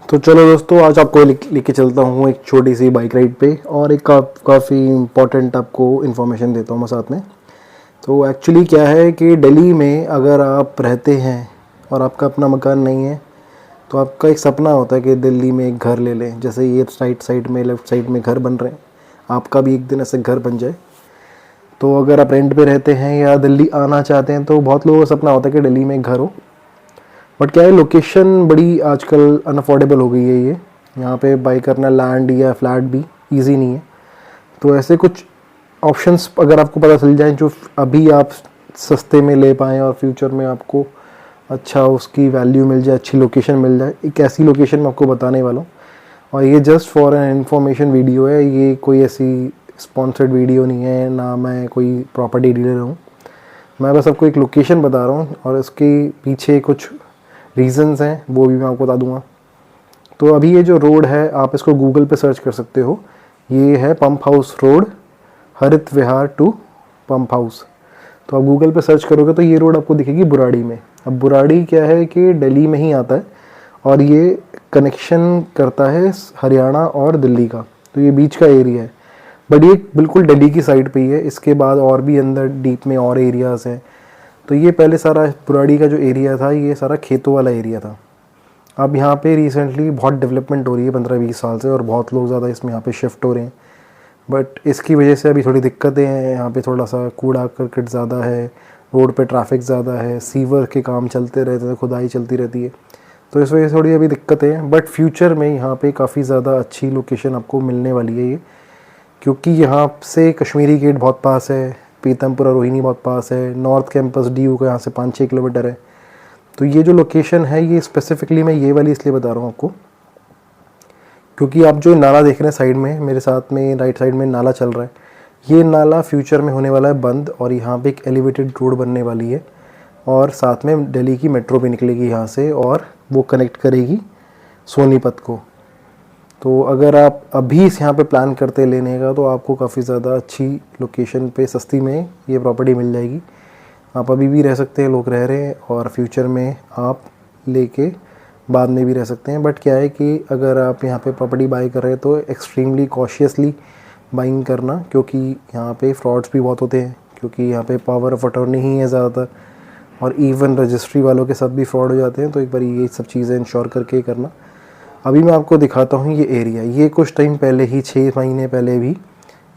तो चलो दोस्तों, आज आपको लेके चलता हूँ एक छोटी सी बाइक राइड पे और एक काफ़ी इम्पोर्टेंट आपको इन्फॉर्मेशन देता हूँ मैं साथ में। तो एक्चुअली क्या है कि दिल्ली में अगर आप रहते हैं और आपका अपना मकान नहीं है तो आपका एक सपना होता है कि दिल्ली में एक घर ले लें। जैसे ये राइट साइड में, लेफ़्ट साइड में घर बन रहे हैं, आपका भी एक दिन ऐसे घर बन जाए। तो अगर आप रेंट पे रहते हैं या दिल्ली आना चाहते हैं तो बहुत लोगों का सपना होता है कि दिल्ली में एक घर हो। बट क्या है, लोकेशन बड़ी आजकल अनअफोर्डेबल हो गई है। ये यहाँ पे बाई करना लैंड या फ्लैट भी इजी नहीं है। तो ऐसे कुछ ऑप्शंस अगर आपको पता चल जाए जो अभी आप सस्ते में ले पाएँ और फ्यूचर में आपको अच्छा उसकी वैल्यू मिल जाए, अच्छी लोकेशन मिल जाए, एक ऐसी लोकेशन मैं आपको बताने वाला हूँ। और ये just for an information video है, ये कोई ऐसी स्पॉन्सर्ड वीडियो नहीं है, ना मैं कोई प्रॉपर्टी डीलर हूँ। मैं बस आपको एक लोकेशन बता रहा हूँ और उसके पीछे कुछ रीज़न्स हैं वो भी मैं आपको बता दूंगा। तो अभी ये जो रोड है, आप इसको गूगल पे सर्च कर सकते हो। ये है पंप हाउस रोड, हरित विहार टू पंप हाउस। तो आप गूगल पे सर्च करोगे तो ये रोड आपको दिखेगी बुराड़ी में। अब बुराड़ी क्या है कि दिल्ली में ही आता है और ये कनेक्शन करता है हरियाणा और दिल्ली का। तो ये बीच का एरिया है, बट ये बिल्कुल दिल्ली की साइड पे ही है। इसके बाद और भी अंदर डीप में और एरियाज़ हैं। तो ये पहले सारा बुराड़ी का जो एरिया था ये सारा खेतों वाला एरिया था। अब यहाँ पे रिसेंटली बहुत डेवलपमेंट हो रही है 15-20 साल से, और बहुत लोग ज़्यादा इसमें यहाँ पे शिफ्ट हो रहे हैं। बट इसकी वजह से अभी थोड़ी दिक्कतें हैं। यहाँ पे थोड़ा सा कूड़ा करकट ज़्यादा है, रोड पे ट्रैफिक ज़्यादा है, सीवर के काम चलते रहते हैं, खुदाई चलती रहती है। तो इस वजह से थोड़ी अभी दिक्कतें हैं। बट फ्यूचर में यहाँ पे काफ़ी ज़्यादा अच्छी लोकेशन आपको मिलने वाली है ये, क्योंकि यहाँ से कश्मीरी गेट बहुत पास है, पीतमपुरा रोहिणी बहुत पास है, नॉर्थ कैंपस DU का यहाँ से 5-6 किलोमीटर है। तो ये जो लोकेशन है ये स्पेसिफिकली मैं ये वाली इसलिए बता रहा हूँ आपको, क्योंकि आप जो नाला देख रहे हैं साइड में, मेरे साथ में राइट साइड में नाला चल रहा है, ये नाला फ्यूचर में होने वाला है बंद, और यहाँ पे एक एलिवेटेड रोड बनने वाली है और साथ में दिल्ली की मेट्रो भी निकलेगी यहाँ से और वो कनेक्ट करेगी सोनीपत को। तो अगर आप अभी इस यहाँ पे प्लान करते लेने का तो आपको काफ़ी ज़्यादा अच्छी लोकेशन पे सस्ती में ये प्रॉपर्टी मिल जाएगी। आप अभी भी रह सकते हैं, लोग रह रहे हैं, और फ्यूचर में आप लेके बाद में भी रह सकते हैं। बट क्या है कि अगर आप यहाँ पे प्रॉपर्टी बाई कर रहे हैं तो एक्सट्रीमली कॉशियसली बाइंग करना, क्योंकि यहाँ पे फ्रॉड्स भी बहुत होते हैं, क्योंकि यहाँ पे पावर ऑफ अटॉर्नी ही है ज़्यादातर, और इवन रजिस्ट्री वालों के साथ भी फ्रॉड हो जाते हैं। तो एक बार ये सब चीज़ें इंश्योर करके करना। अभी मैं आपको दिखाता हूँ ये एरिया। ये कुछ टाइम पहले ही, 6 महीने पहले भी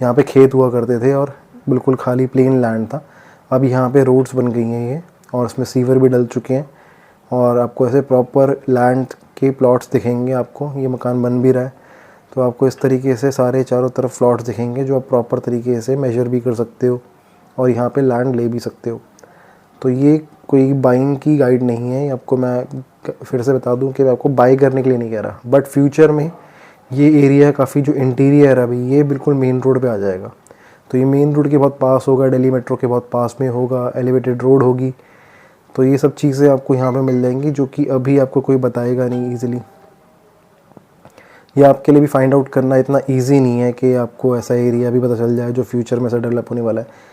यहाँ पे खेत हुआ करते थे और बिल्कुल खाली प्लेन लैंड था। अब यहाँ पे रोड्स बन गई हैं ये, और इसमें सीवर भी डल चुके हैं, और आपको ऐसे प्रॉपर लैंड के प्लॉट्स दिखेंगे। आपको ये मकान बन भी रहा है तो आपको इस तरीके से सारे चारों तरफ प्लॉट्स दिखेंगे जो आप प्रॉपर तरीके से मेजर भी कर सकते हो और यहाँ पे लैंड ले भी सकते हो। तो ये कोई बाइंग की गाइड नहीं है। आपको मैं फिर से बता दूं कि मैं आपको बाई करने के लिए नहीं कह रहा, बट फ्यूचर में ये एरिया काफ़ी जो इंटीरियर है अभी, ये बिल्कुल मेन रोड पे आ जाएगा। तो ये मेन रोड के बहुत पास होगा, दिल्ली मेट्रो के बहुत पास में होगा, एलिवेटेड रोड होगी। तो ये सब चीज़ें आपको यहाँ पे मिल जाएंगी जो कि अभी आपको कोई बताएगा नहीं ईज़िली। ये आपके लिए भी फाइंड आउट करना इतना ईजी नहीं है कि आपको ऐसा एरिया भी पता चल जाए जो फ्यूचर में ऐसा डेवलप होने वाला है।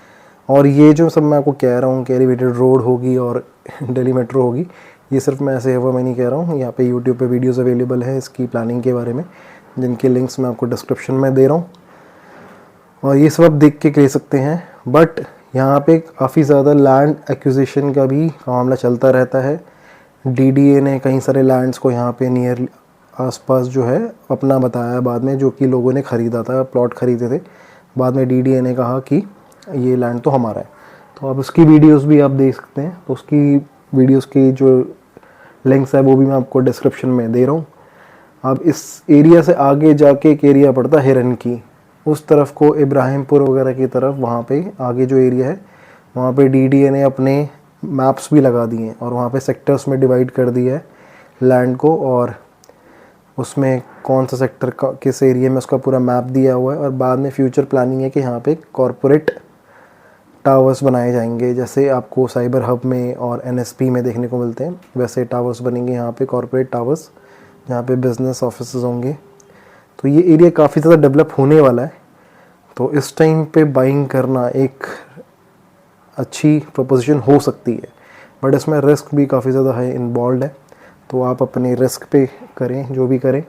और ये जो सब मैं आपको कह रहा हूँ कि एलिवेटेड रोड होगी और दिल्ली मेट्रो होगी, ये सिर्फ मैं ऐसे हवा में नहीं कह रहा हूँ। यहाँ पे यूट्यूब पे वीडियोस अवेलेबल है इसकी प्लानिंग के बारे में, जिनके लिंक्स मैं आपको डिस्क्रिप्शन में दे रहा हूँ, और ये सब आप देख के ले सकते हैं। बट यहाँ पे काफ़ी ज़्यादा लैंड एक्विजिशन का भी मामला चलता रहता है। DDA ने कई सारे लैंड्स को यहाँ पे नियर आसपास जो है अपना बताया बाद में, जो कि लोगों ने ख़रीदा था, प्लॉट ख़रीदे थे। बाद में DDA ने कहा कि ये लैंड तो हमारा है। तो आप उसकी वीडियोस भी आप देख सकते हैं। तो उसकी वीडियोस की जो लिंक्स है वो भी मैं आपको डिस्क्रिप्शन में दे रहा हूँ। अब इस एरिया से आगे जाके एक एरिया पड़ता है हिरन की, उस तरफ को इब्राहिमपुर वगैरह की तरफ, वहाँ पे आगे जो एरिया है वहाँ पे DDA ने अपने मैप्स भी लगा दिए हैं और वहाँ पे सेक्टर्स में डिवाइड कर दिया है लैंड को, और उसमें कौन सा सेक्टर का किस एरिया में उसका पूरा मैप दिया हुआ है। और बाद में फ्यूचर प्लानिंग है कि यहाँ पे कॉरपोरेट टावर्स बनाए जाएंगे, जैसे आपको साइबर हब में और NSP में देखने को मिलते हैं, वैसे टावर्स बनेंगे यहाँ पे, कॉरपोरेट टावर्स, जहाँ पे बिजनेस ऑफिसेज होंगे। तो ये एरिया काफ़ी ज़्यादा डेवलप होने वाला है। तो इस टाइम पे बाइंग करना एक अच्छी प्रोपोजिशन हो सकती है, बट इसमें रिस्क भी काफ़ी ज़्यादा है, इन्वॉल्व है। तो आप अपने रिस्क पे करें जो भी करें।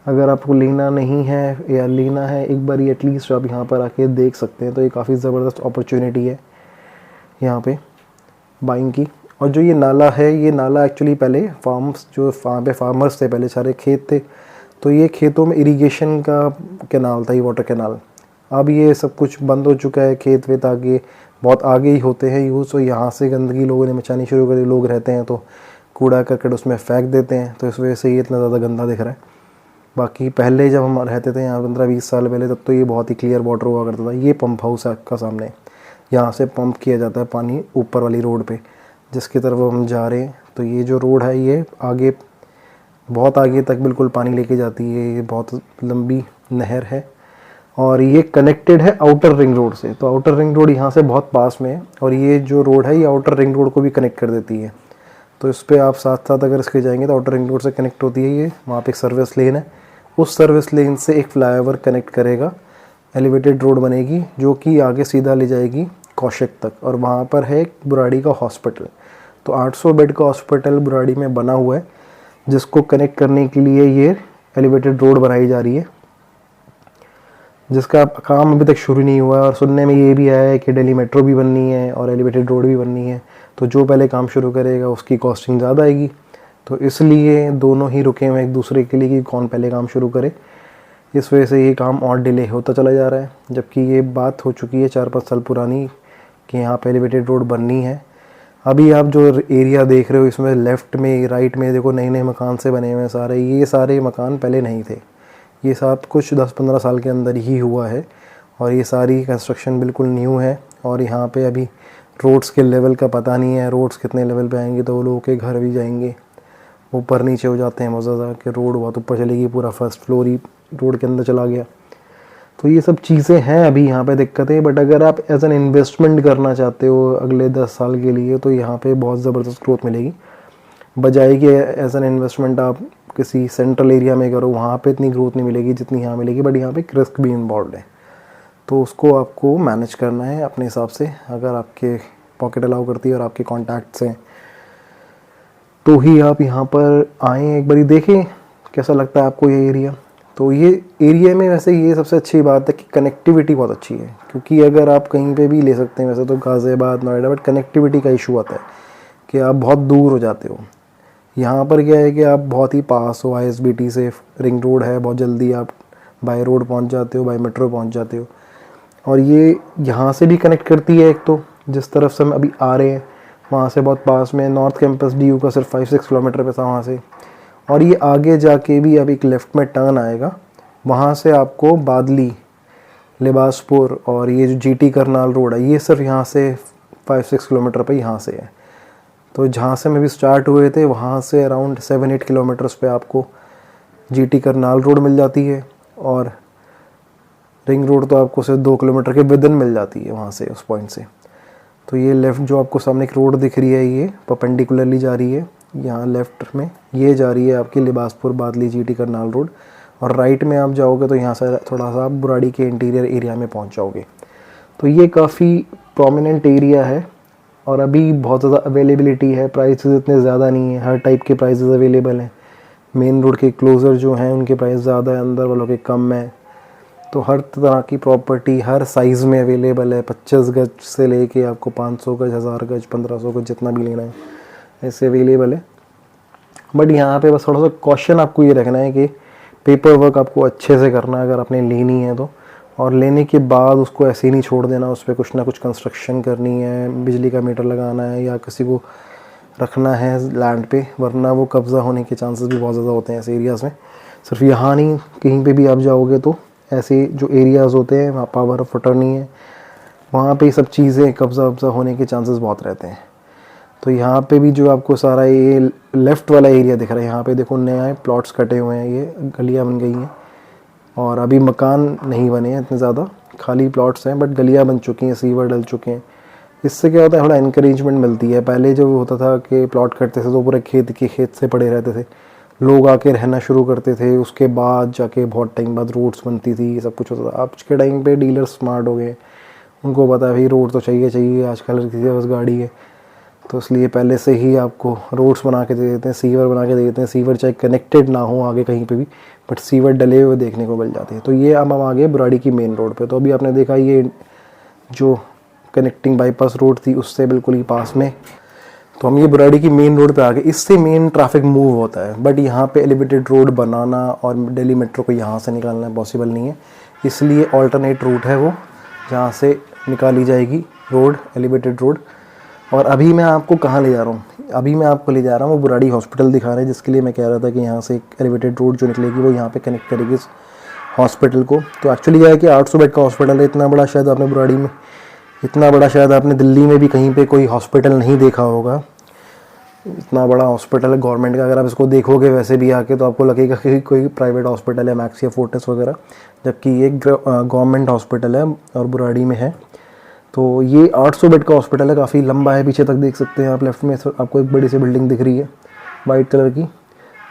अगर आपको लेना नहीं है या लेना है एक बार एटलीस्ट आप यहाँ पर आके देख सकते हैं। तो ये काफ़ी ज़बरदस्त अपॉर्चुनिटी है यहाँ पे बाइंग की। और जो ये नाला है, ये नाला एक्चुअली पहले फार्म्स जो वहाँ पे फार्मर्स थे, पहले सारे खेत थे, तो ये खेतों में इरिगेशन का कैनाल था, ये वाटर कैनाल। अब ये सब कुछ बंद हो चुका है, खेत वेत आगे बहुत आगे ही होते हैं यूज़। तो यहाँ से गंदगी लोगों ने मचानी शुरू कर दी। लोग रहते हैं तो कूड़ा करकट उसमें फेंक देते हैं, तो इस वजह से ये इतना ज़्यादा गंदा दिख रहा है। बाकी पहले जब हम रहते थे यहाँ 15-20 साल पहले, तब तो ये बहुत ही क्लियर वाटर हुआ करता था। ये पंप हाउस है आपका सामने, यहाँ से पंप किया जाता है पानी ऊपर वाली रोड पे जिसकी तरफ हम जा रहे हैं। तो ये जो रोड है ये आगे बहुत आगे तक बिल्कुल पानी लेके जाती है। ये बहुत लंबी नहर है और ये कनेक्टेड है आउटर रिंग रोड से। तो आउटर रिंग रोड यहाँ से बहुत पास में है और ये जो रोड है ये आउटर रिंग रोड को भी कनेक्ट कर देती है। तो इस पर आप साथ साथ अगर इसके जाएंगे तो आउटर रिंग रोड से कनेक्ट होती है ये। वहाँ पे एक सर्विस लेन है, उस सर्विस लेन से एक फ्लाईओवर कनेक्ट करेगा, एलिवेटेड रोड बनेगी जो कि आगे सीधा ले जाएगी कौशिक तक। और वहाँ पर है बुराड़ी का हॉस्पिटल। तो 800 बेड का हॉस्पिटल बुराड़ी में बना हुआ है जिसको कनेक्ट करने के लिए ये एलिवेटेड रोड बनाई जा रही है, जिसका काम अभी तक शुरू नहीं हुआ है। और सुनने में ये भी आया है कि दिल्ली मेट्रो भी बननी है और एलिवेटेड रोड भी बननी है। तो जो पहले काम शुरू करेगा उसकी कॉस्टिंग ज़्यादा आएगी, तो इसलिए दोनों ही रुके हुए एक दूसरे के लिए कि कौन पहले काम शुरू करे। इस वजह से ये काम और डिले होता चला जा रहा है, जबकि ये बात हो चुकी है 4-5 साल पुरानी कि यहाँ पे एलिवेटेड रोड बननी है। अभी आप जो एरिया देख रहे हो इसमें लेफ़्ट में राइट में देखो नए नए मकान से बने हुए हैं सारे। ये सारे मकान पहले नहीं थे, ये सब कुछ 10-15 साल के अंदर ही हुआ है और ये सारी कंस्ट्रक्शन बिल्कुल न्यू है। और यहाँ पे अभी रोड्स के लेवल का पता नहीं है, रोड्स कितने लेवल पे आएंगे तो वो लोगों के घर भी जाएंगे ऊपर नीचे हो जाते हैं बहुत ज़्यादा, कि रोड बहुत ऊपर चलेगी, पूरा फर्स्ट फ्लोर ही रोड के अंदर चला गया। तो ये सब चीज़ें हैं अभी यहाँ पे दिक्कतें। बट अगर आप एज एन इन्वेस्टमेंट करना चाहते हो अगले 10 साल के लिए तो यहाँ पे बहुत ज़बरदस्त ग्रोथ मिलेगी, बजाय कि एज एन इन्वेस्टमेंट आप किसी सेंट्रल एरिया में करो, वहाँ पे इतनी ग्रोथ नहीं मिलेगी जितनी यहाँ मिलेगी। बट यहाँ पे रिस्क भी इन्वॉल्व है, तो उसको आपको मैनेज करना है अपने हिसाब से। अगर आपके पॉकेट अलाउ करती है और आपके कॉन्टैक्ट्स हैं तो ही आप यहाँ पर आएँ, एक बारी देखें कैसा लगता है आपको ये एरिया। तो ये एरिया में वैसे ये सबसे अच्छी बात है कि कनेक्टिविटी बहुत अच्छी है, क्योंकि अगर आप कहीं पे भी ले सकते हैं वैसे तो गाज़ियाबाद नोएडा, बट कनेक्टिविटी का इशू आता है कि आप बहुत दूर हो जाते हो। यहाँ पर क्या है कि आप बहुत ही पास हो, ISBT से रिंग रोड है, बहुत जल्दी आप बाय रोड पहुँच जाते हो, बाय मेट्रो पहुँच जाते हो। और ये यहाँ से भी कनेक्ट करती है, एक तो जिस तरफ से हम अभी आ रहे हैं वहाँ से बहुत पास में नॉर्थ कैंपस DU का सिर्फ 5-6 किलोमीटर पे था वहाँ से। और ये आगे जाके भी अब एक लेफ़्ट में टर्न आएगा, वहाँ से आपको बादली, लिबासपुर और ये जो GT करनाल रोड है ये सिर्फ यहाँ से 5-6 किलोमीटर पे यहाँ से है। तो जहाँ से मैं भी स्टार्ट हुए थे वहाँ से अराउंड 7-8 किलोमीटर्स पे आपको GT करनाल रोड मिल जाती है और रिंग रोड तो आपको सिर्फ 2 किलोमीटर के विदिन मिल जाती है वहाँ से, उस पॉइंट से। तो ये लेफ़्ट जो आपको सामने एक रोड दिख रही है ये परपेंडिकुलरली जा रही है, यहाँ लेफ़्ट में ये जा रही है आपकी लिबासपुर बादली GT करनाल रोड। और राइट में आप जाओगे तो यहाँ से थोड़ा सा आप बुराड़ी के इंटीरियर एरिया में पहुँच जाओगे। तो ये काफ़ी प्रोमिनेंट एरिया है और अभी बहुत ज़्यादा अवेलेबिलिटी है, प्राइसेस इतने ज़्यादा नहीं है, हर टाइप के प्राइसेस अवेलेबल हैं। मेन रोड के क्लोज़र जो हैं उनके प्राइस ज़्यादा है, अंदर वालों के कम है। तो हर तरह की प्रॉपर्टी हर साइज़ में अवेलेबल है, 25 गज से लेके आपको 500 गज, 1000 गज, 1500 गज, जितना भी लेना है ऐसे अवेलेबल है। बट यहाँ पे बस थोड़ा सा कॉशन आपको ये रखना है कि पेपर वर्क आपको अच्छे से करना है अगर आपने लेनी है तो। और लेने के बाद उसको ऐसे ही नहीं छोड़ देना, उस पर कुछ ना कुछ कंस्ट्रक्शन करनी है, बिजली का मीटर लगाना है या किसी को रखना है लैंड पे, वरना वो कब्ज़ा होने के चांसेस भी बहुत ज़्यादा होते हैं ऐसे एरियाज़ में। सिर्फ यहाँ नहीं, कहीं पे भी आप जाओगे तो ऐसे जो एरियाज़ होते हैं वहाँ पावर ऑफ अटॉर्नी है, वहाँ पे सब चीज़ें कब्ज़ा वब्ज़ा होने के चांसेस बहुत रहते हैं। तो यहाँ पे भी जो आपको सारा ये लेफ़्ट वाला एरिया दिख रहा है, यहाँ पे देखो नया प्लॉट्स कटे हुए हैं, ये गलियाँ बन गई हैं और अभी मकान नहीं बने हैं इतने ज़्यादा, खाली प्लॉट्स हैं, बट गलियाँ बन चुकी हैं, सीवर डल चुके हैं। इससे क्या होता है, थोड़ा इनकरेजमेंट मिलती है। पहले जब होता था कि प्लॉट कटते थे तो पूरे खेत से पड़े रहते थे, लोग आके रहना शुरू करते थे, उसके बाद जाके बहुत टाइम बाद रोड्स बनती थी, सब कुछ होता था। आज के टाइम पे डीलर स्मार्ट हो गए, उनको पता है भाई रोड तो चाहिए चाहिए, आजकल किसी के पास गाड़ी है तो इसलिए पहले से ही आपको रोड्स बना के दे देते हैं, सीवर बना के दे देते हैं। सीवर चाहे कनेक्टेड ना हो आगे कहीं पे भी, बट सीवर डले हुए देखने को मिल जाते हैं। तो ये अब हम आ गए बुराड़ी की मेन रोड पे। तो अभी आपने देखा ये जो कनेक्टिंग बाईपास रोड थी उससे बिल्कुल ही पास में, तो हम ये बुराड़ी की मेन रोड पे आ गए। इससे मेन ट्रैफिक मूव होता है, बट यहाँ पे एलिवेटेड रोड बनाना और दिल्ली मेट्रो को यहाँ से निकालना पॉसिबल नहीं है, इसलिए ऑल्टरनेट रूट है वो, जहाँ से निकाली जाएगी रोड, एलिवेटेड रोड। और अभी मैं आपको कहाँ ले जा रहा हूँ, अभी मैं आपको ले जा रहा हूँ वो बुराड़ी हॉस्पिटल दिखा रहे हैं, जिसके लिए मैं कह रहा था कि यहाँ से एक एलिवेटेड रोड जो निकलेगी वो यहाँ पे कनेक्ट करेगी इस हॉस्पिटल को। तो एक्चुअली क्या है कि 800 बेड का हॉस्पिटल है, इतना बड़ा शायद आपने बुराड़ी में, इतना बड़ा शायद आपने दिल्ली में भी कहीं पे कोई हॉस्पिटल नहीं देखा होगा। इतना बड़ा हॉस्पिटल है गवर्नमेंट का, अगर आप इसको देखोगे वैसे भी आके तो आपको लगेगा कि कोई प्राइवेट हॉस्पिटल है, मैक्स या फोर्टिस वगैरह, जबकि ये गवर्नमेंट हॉस्पिटल है और बुराड़ी में है। तो ये 800 बेड का हॉस्पिटल है, काफ़ी लंबा है। पीछे तक देख सकते हैं आप, लेफ्ट में आपको एक बड़ी सी बिल्डिंग दिख रही है वाइट कलर की,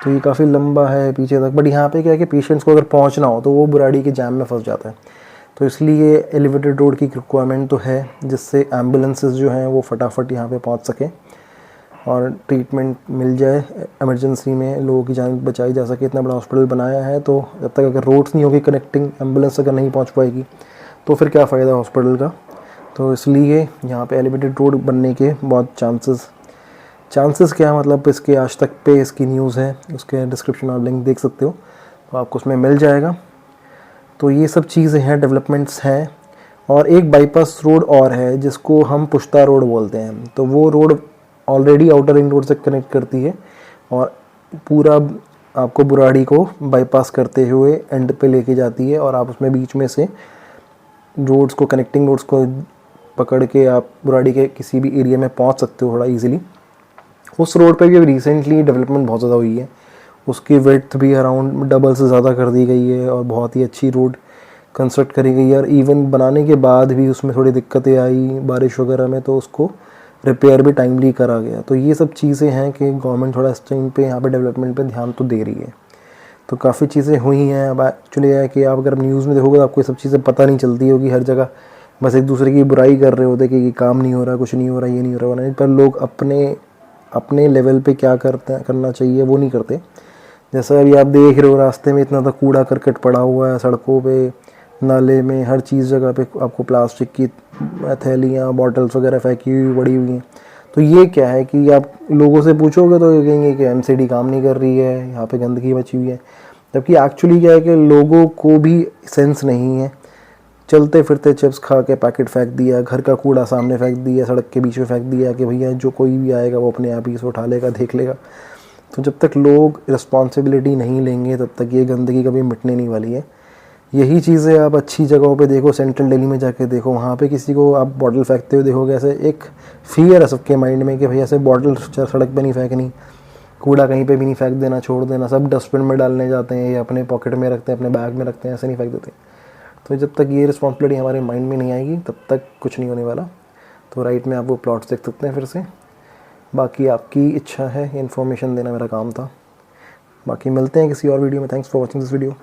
तो ये काफ़ी लंबा है पीछे तक। बट यहाँ पे क्या है कि पेशेंट्स को अगर पहुँचना हो तो वो बुराड़ी के जाम में फंस जाता है, तो इसलिए एलिवेटेड रोड की रिक्वायरमेंट तो है, जिससे एम्बुलेंसेस जो हैं वो फटाफट यहाँ पे पहुँच सकें और ट्रीटमेंट मिल जाए, इमरजेंसी में लोगों की जान बचाई जा सके। इतना बड़ा हॉस्पिटल बनाया है, तो जब तक अगर रोड्स नहीं होगी कनेक्टिंग, एम्बुलेंस अगर नहीं पहुँच पाएगी तो फिर क्या फ़ायदा हॉस्पिटल का। तो इसलिए यहाँ पे एलिवेटेड रोड बनने के बहुत चांसेस क्या है, मतलब इसके आज तक पे इसकी न्यूज़ है, उसके डिस्क्रिप्शन आप लिंक देख सकते हो, तो आपको उसमें मिल जाएगा। तो ये सब चीज़ें हैं, डेवलपमेंट्स हैं। और एक बाईपास रोड और है जिसको हम पुश्ता रोड बोलते हैं, तो वो road already outer ring road से कनेक्ट करती है और पूरा आपको बुराड़ी को बाईपास करते हुए एंड पे लेके जाती है, और आप उसमें बीच में से रोड्स को, कनेक्टिंग रोड्स को पकड़ के आप बुराड़ी के किसी भी एरिया में पहुंच सकते हो थोड़ा इजीली। उस रोड पे भी अभी रिसेंटली डेवलपमेंट बहुत ज़्यादा हुई है, उसकी विड्थ भी अराउंड डबल से ज़्यादा कर दी गई है और बहुत ही अच्छी रोड कंस्ट्रक्ट करी गई है। और इवन बनाने के बाद भी उसमें थोड़ी दिक्कतें आई बारिश वगैरह में, तो उसको रिपेयर भी टाइमली करा गया। तो ये सब चीज़ें हैं कि गवर्नमेंट थोड़ा इस टाइम पे यहाँ पे डेवलपमेंट पे ध्यान तो दे रही है, तो काफ़ी चीज़ें हुई हैं। अब एक्चुअली है कि आप अगर न्यूज़ में देखोगे तो आपको ये सब चीज़ें पता नहीं चलती होगी, हर जगह बस एक दूसरे की बुराई कर रहे होते कि ये काम नहीं हो रहा, कुछ नहीं हो रहा, ये नहीं हो रहा, पर लोग अपने लेवल पे क्या करना चाहिए वो नहीं करते। जैसा अभी आप देख रहे हो रास्ते में इतना तक कूड़ा करकट पड़ा हुआ है, सड़कों पे, नाले में, हर चीज़ जगह पे आपको प्लास्टिक की थैलियाँ, बॉटल्स वगैरह फेंकी हुई पड़ी हुई हैं। तो ये क्या है कि आप लोगों से पूछोगे तो ये कहेंगे कि एमसीडी काम नहीं कर रही है, यहाँ पे गंदगी मची हुई है, जबकि एक्चुअली क्या है कि लोगों को भी सेंस नहीं है। चलते फिरते चिप्स खा के पैकेट फेंक दिया, घर का कूड़ा सामने फेंक दिया, सड़क के बीच में फेंक दिया कि भैया जो कोई भी आएगा वो अपने आप ही इसे उठा लेगा, देख लेगा। तो जब तक लोग रिस्पॉन्सिबिलिटी नहीं लेंगे तब तक ये गंदगी कभी मिटने नहीं वाली है। यही चीज़ें आप अच्छी जगहों पे देखो, सेंट्रल दिल्ली में जाके देखो, वहाँ पे किसी को आप बॉटल फेंकते हुए देखोगे, ऐसे एक फियर है सबके माइंड में कि भैया ऐसे बॉटल सड़क पे नहीं फेंकनी, कूड़ा कहीं पे भी नहीं फेंक देना, छोड़ देना, सब डस्टबिन में डालने जाते हैं या अपने पॉकेट में रखते हैं, अपने बैग में रखते हैं, ऐसे नहीं फेंक देते। तो जब तक ये रिस्पॉन्सिबिलिटी हमारे माइंड में नहीं आएगी तब तक कुछ नहीं होने वाला। तो राइट में आप वो प्लॉट्स देख सकते हैं फिर से, बाकी आपकी इच्छा है, इन्फॉर्मेशन देना मेरा काम था। बाकी मिलते हैं किसी और वीडियो में। Thanks for watching this video.